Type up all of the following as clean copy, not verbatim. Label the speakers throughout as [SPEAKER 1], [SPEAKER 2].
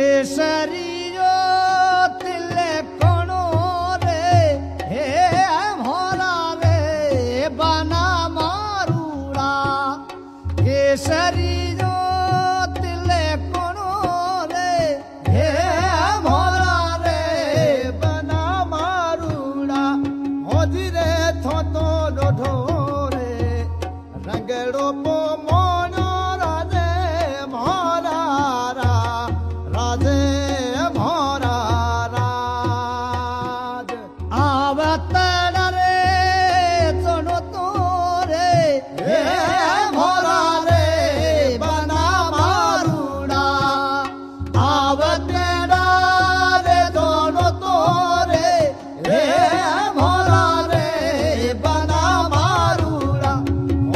[SPEAKER 1] केसरियो तिले कोनो रे हे भोला रे बना मारूड़ा केसरियो तिले कोनो रे हे भोला रे बना मारूड़ा होजिरे थोतो लोढो रे रंगड़ो पो मोनो राजे भोला राजे भोरा राज आवतड़ रे चलो तोरे हे भोरा रे बना मारूड़ा आवतड़ रे चलो तोरे हे भोरा रे बना मारूड़ा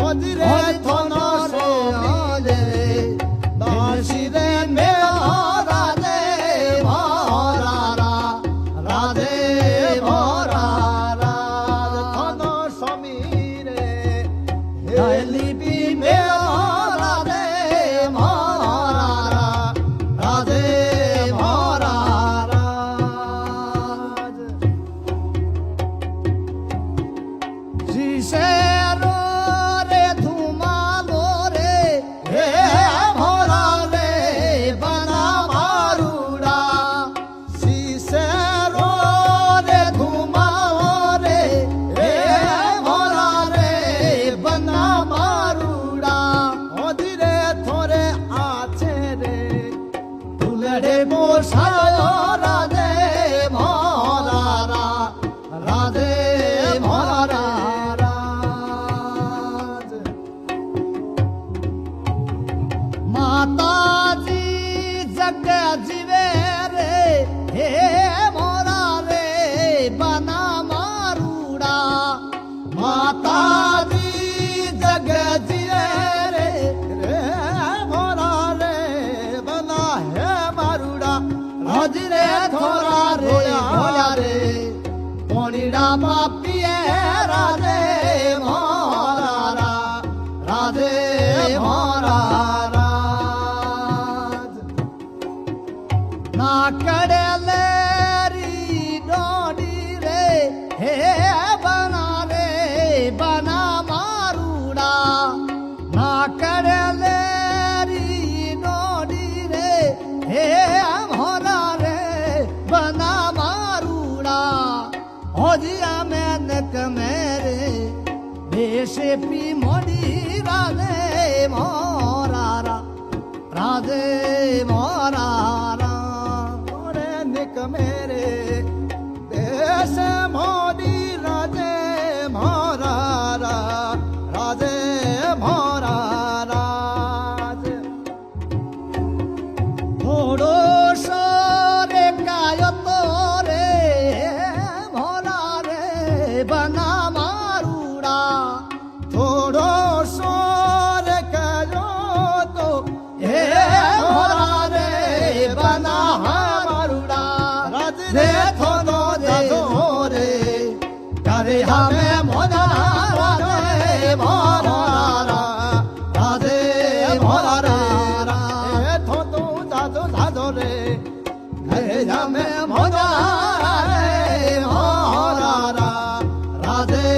[SPEAKER 1] होजिरे थोनो रे ओले दासी रे मेरा राधे भोला राधे भोला राज माता जी जग जीवे रे हे भोला रे बना मारूड़ा माता जी जग जीवे रे भोला रे बना है मारूड़ा हजरे थोड़ा रे भोला रे पोनीड़ा पापिए राधे भोला राधे भोला राज ना करे लेरी डोडी रे हे बना रे बना मारूड़ा ना करे लेरी डोडी रे हे भोला रे बना मारूड़ा होजिया मैनक मेरे देशे पी मोड़ी राधे मोरा राधे मोरा रे निक मेरे देश मोड़ी राधे मोरा राधे मोरा राज थोड़ो सोरे कायो तोरे भोला रे बना मारूड़ा थोड़ो सोरे कायो तो हे भोला रे बना मारूड़ा राधे थोनो जादो रे करे हमें मोना राधे भोला राधे भोला थोनो जादो रे करे हमें मोना रे भोला राधे